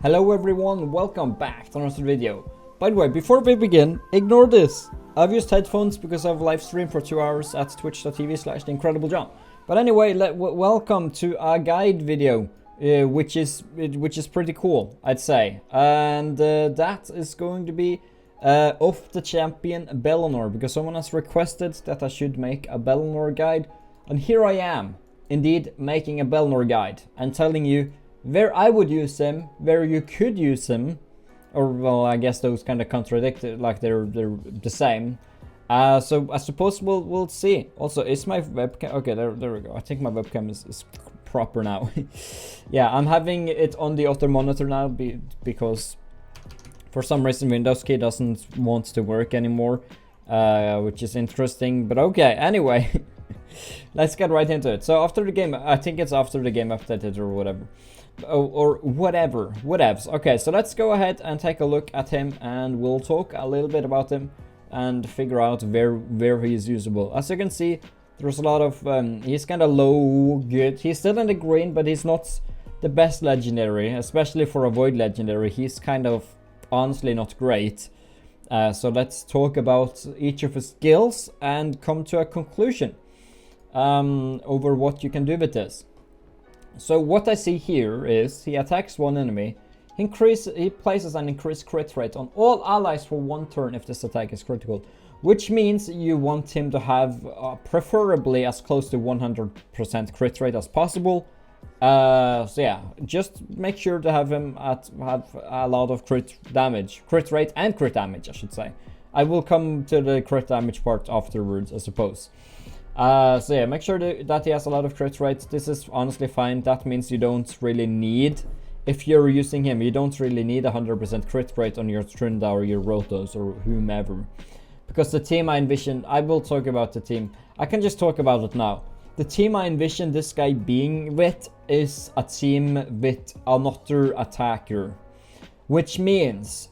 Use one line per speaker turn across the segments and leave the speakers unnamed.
Hello everyone, welcome back to another video. By the way, before we begin, ignore this. I've used headphones because I've live streamed for 2 hours at twitch.tv/theincrediblejohn. But anyway, welcome to a guide video, which is pretty cool, I'd say. And that is going to be of the champion BELANOR, because someone has requested that I should make a BELANOR guide. And here I am, indeed, making a BELANOR guide and telling you where I would use him, where you could use him, or well, I guess those kind of contradict, like they're the same. So I suppose we'll see. Also, is my webcam okay? There we go. I think my webcam is proper now. Yeah, I'm having it on the other monitor now because for some reason Windows key doesn't want to work anymore, which is interesting. But okay, anyway. Let's get right into it. So after the game, I think it's after the game updated or whatever. Or whatever, whatevs. Okay, so let's go ahead and take a look at him, and we'll talk a little bit about him and figure out where he is usable. As you can see, there's a lot of he's kind of low good. He's still in the green, but he's not the best legendary, especially for a void legendary. He's kind of honestly not great. So let's talk about each of his skills and come to a conclusion over what you can do with this. So what I see here is he attacks one enemy. He places an increased crit rate on all allies for 1 turn if this attack is critical, which means you want him to have preferably as close to 100% crit rate as possible. So yeah, just make sure to have him have a lot of crit rate and crit damage, I should say. I will come to the crit damage part afterwards, I suppose. So yeah, make sure that he has a lot of crit rates. This is honestly fine. That means you don't really need, if you're using him, you don't really need 100% crit rate on your Trinda or your Rotos or whomever. Because the team I envision, I will talk about the team. I can just talk about it now. The team I envision this guy being with is a team with another attacker. Which means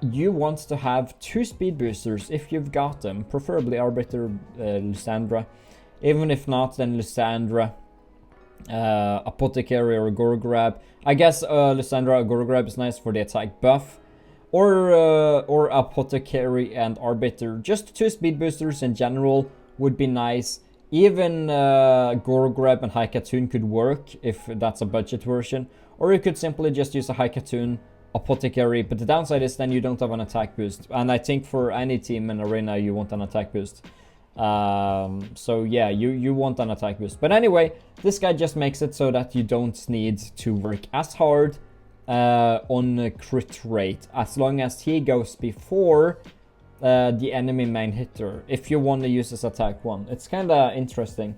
you want to have 2 speed boosters if you've got them, preferably Arbiter, Lysandra. Even if not, then Lysandra, Apothecary or Gorgrab. I guess Lysandra or Gorgrab is nice for the attack buff. Or Apothecary and Arbiter. Just 2 speed boosters in general would be nice. Even Gorgrab and Haikatoon could work if that's a budget version. Or you could simply just use a Haikatoon Apothecary, but the downside is then you don't have an attack boost, and I think for any team in Arena you want an attack boost. So yeah, you want an attack boost. But anyway, this guy just makes it so that you don't need to work as hard on crit rate, as long as he goes before the enemy main hitter, if you want to use his attack 1. It's kind of interesting.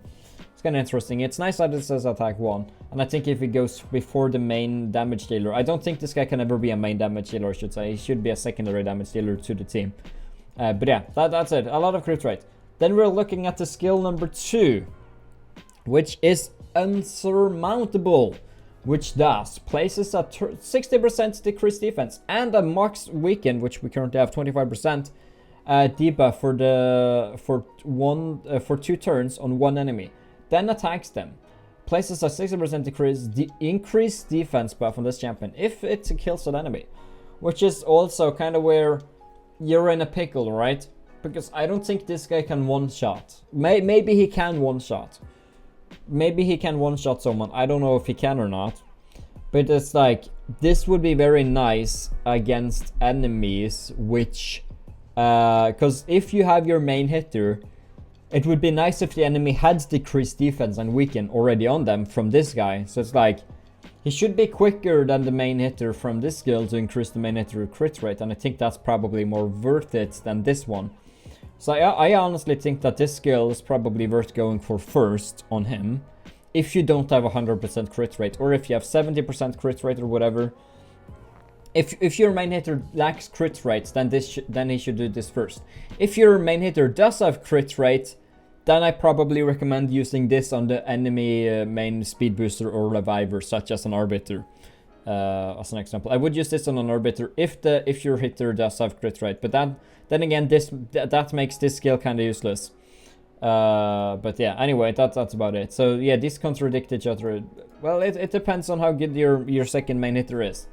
It's nice that it says attack 1, and I think if he goes before the main damage dealer, I don't think this guy can ever be a main damage dealer, I should say. He should be a secondary damage dealer to the team. But yeah, that's it. A lot of crit rate. Then we're looking at the skill number 2, which is Unsurmountable, which does places a 60% decreased defense and a max weaken, which we currently have 25% debuff for 2 turns on 1 enemy. Then attacks them. Places a 60% increased defense buff on this champion if it kills an enemy. Which is also kind of where you're in a pickle, right? Because I don't think this guy can one-shot. Maybe he can one-shot. Maybe he can one-shot someone. I don't know if he can or not. But it's like, this would be very nice against enemies which... because if you have your main hitter, it would be nice if the enemy had decreased defense and weaken already on them from this guy. So it's like, he should be quicker than the main hitter from this skill to increase the main hitter crit rate. And I think that's probably more worth it than this one. So I honestly think that this skill is probably worth going for first on him. If you don't have 100% crit rate, or if you have 70% crit rate or whatever. If your main hitter lacks crit rates, then he should do this first. If your main hitter does have crit rate, then I probably recommend using this on the enemy main speed booster or reviver, such as an Arbiter. As an example, I would use this on an Arbiter if your hitter does have crit rate. But then again, that makes this skill kind of useless. But yeah, anyway, that's about it. So yeah, these contradict each other. Well, it depends on how good your second main hitter is.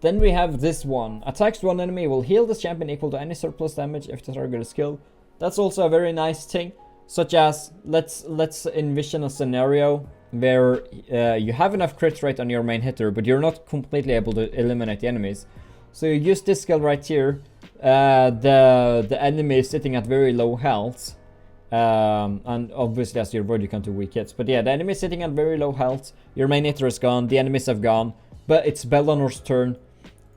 Then we have this one. Attacks one enemy, will heal this champion equal to any surplus damage if the target is killed. That's also a very nice thing. Such as, let's envision a scenario where you have enough crit rate on your main hitter, but you're not completely able to eliminate the enemies. So you use this skill right here. The enemy is sitting at very low health. And obviously as you avoid you can't do weak hits. But yeah, the enemy is sitting at very low health. Your main hitter is gone, the enemies have gone. But it's BELANOR's turn.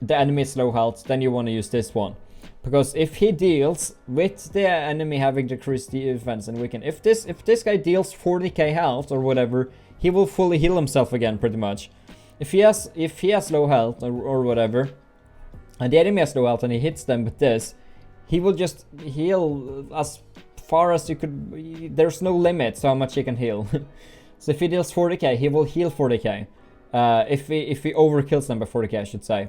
The enemy is low health, then you want to use this one. Because if he deals with the enemy having decreased defense and weaken, if this guy deals 40k health or whatever, he will fully heal himself again pretty much. If he has low health or whatever, and the enemy has low health and he hits them with this, he will just heal as far as you could. There's no limit to how much he can heal. So if he deals 40k, he will heal 40k. If he overkills them by 40k, I should say.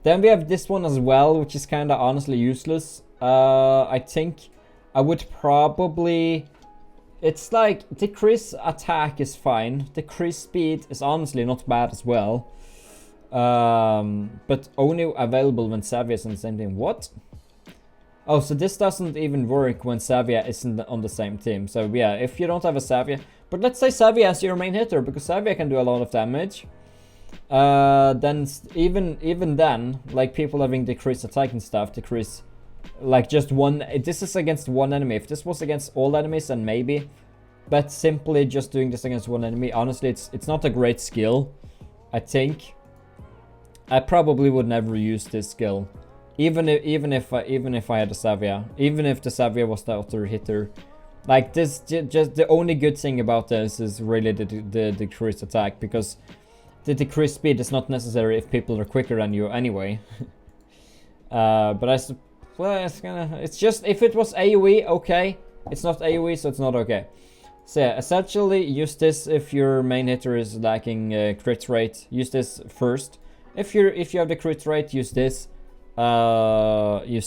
Then we have this one as well, which is kind of honestly useless. I think I would probably... It's like, decrease attack is fine. Decrease speed is honestly not bad as well. But only available when Savia is on the same team. What? Oh, so this doesn't even work when Savia isn't on the same team. So yeah, if you don't have a Savia... But let's say Savia is your main hitter, because Savia can do a lot of damage. Then even then, like people having decreased attack and stuff, decrease like just one. This is against one enemy. If this was against all enemies, then maybe. But simply just doing this against one enemy, honestly, it's not a great skill. I think I probably would never use this skill, even if I had a Savia, even if the Savia was the auto hitter. Like this, just the only good thing about this is really the decreased attack, because the decreased speed is not necessary if people are quicker than you anyway. But it's just, if it was AoE, okay. It's not AoE, so it's not okay. So yeah, essentially use this if your main hitter is lacking crit rate. Use this first. If you have the crit rate, use this. It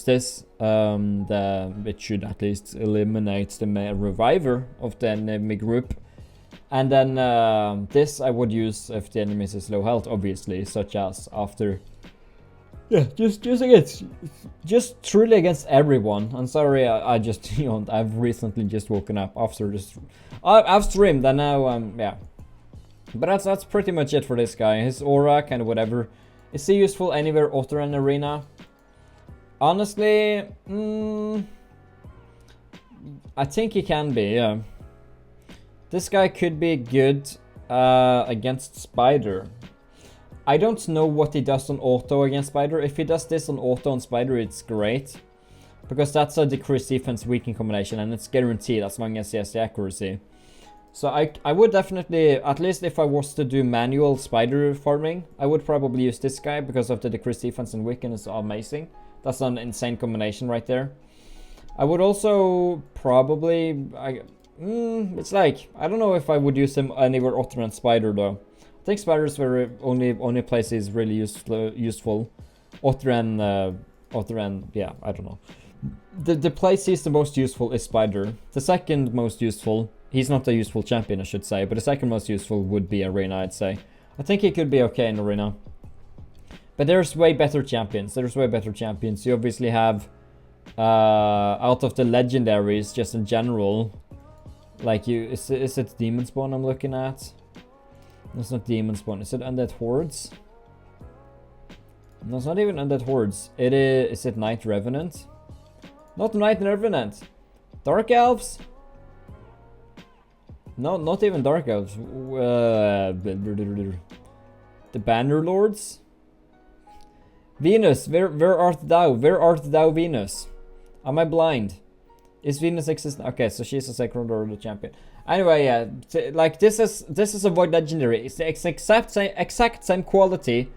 should at least eliminate the reviver of the enemy group. And then this I would use if the enemy is low health, obviously, such as after. Yeah, just truly against everyone. I'm sorry, I just I've recently just woken up after this. I've streamed and now yeah. But that's pretty much it for this guy. His aura, kind of whatever. Is he useful anywhere other than arena? Honestly, I think he can be. Yeah. This guy could be good against Spider. I don't know what he does on auto against Spider. If he does this on auto on Spider, it's great. Because that's a decreased defense weaken combination, and it's guaranteed as long as he has the accuracy. So I would definitely, at least if I was to do manual Spider farming, I would probably use this guy because of the decreased defense and weaken is amazing. That's an insane combination right there. I would also probably... it's like, I don't know if I would use him anywhere other than Spider though. I think Spider is where only place is really useful. Other than, yeah, I don't know. The place he's the most useful is Spider. The second most useful, he's not a useful champion I should say, but the second most useful would be Arena, I'd say. I think he could be okay in Arena. But there's way better champions. You obviously have, out of the legendaries, just in general, like is it Demon Spawn I'm looking at? No, it's not Demon Spawn. Is it Undead Hordes? No, it's not even Undead Hordes. Is it Night Revenant? Not Night Revenant. Dark Elves? No, not even Dark Elves. The Banner Lords? Venus, where art thou? Where art thou, Venus? Am I blind? Is Venus existent? Okay, so she's a second order champion. Anyway, yeah, like this is a void legendary. It's the exact same quality,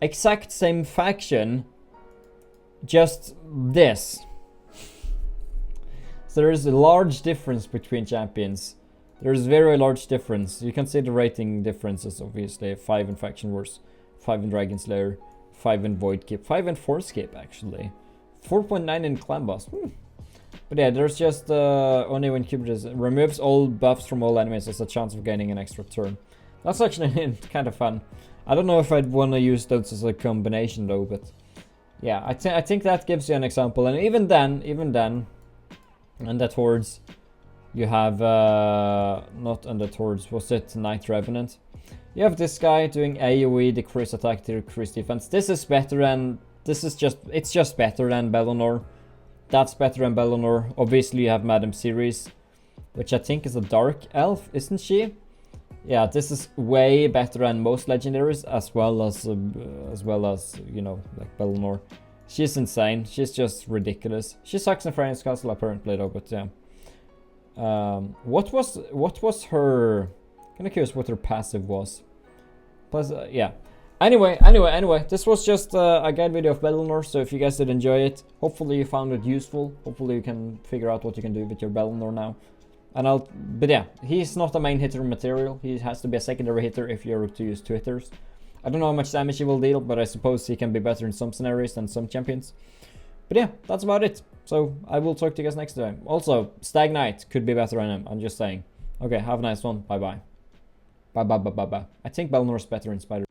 exact same faction, just this. So there is a large difference between champions. There's very large difference. You can see the rating differences, obviously. 5 in Faction Wars, 5 in Dragon Slayer, 5 in Voidkeep, 5 in Forcekeep actually, 4.9 in Clan Boss. But yeah, there's just only when Cupid removes all buffs from all enemies, there's a chance of gaining an extra turn. That's actually kind of fun. I don't know if I'd want to use those as a combination though, but yeah, I think that gives you an example. And even then, and that towards you have not under towards, was it Night Revenant? You have this guy doing AoE, decrease attack, decrease defense. This is better than, it's just better than BELANOR. That's better than BELANOR. Obviously you have Madame Ceres, which I think is a dark elf, isn't she? Yeah, this is way better than most legendaries, as well as you know, like BELANOR. She's insane. She's just ridiculous. She sucks in Fran's Castle apparently though, but yeah. What was her? Kind of curious what her passive was. Plus, yeah. Anyway, this was just a guide video of BELANOR, so if you guys did enjoy it, hopefully you found it useful. Hopefully you can figure out what you can do with your BELANOR now. And but yeah, he's not a main hitter material. He has to be a secondary hitter if you're to use 2 hitters. I don't know how much damage he will deal, but I suppose he can be better in some scenarios than some champions. But yeah, that's about it. So I will talk to you guys next time. Also, Stag Knight could be better than him. I'm just saying. Okay, have a nice one. Bye bye. Bye bye bye bye bye. I think BELANOR is better in Spider.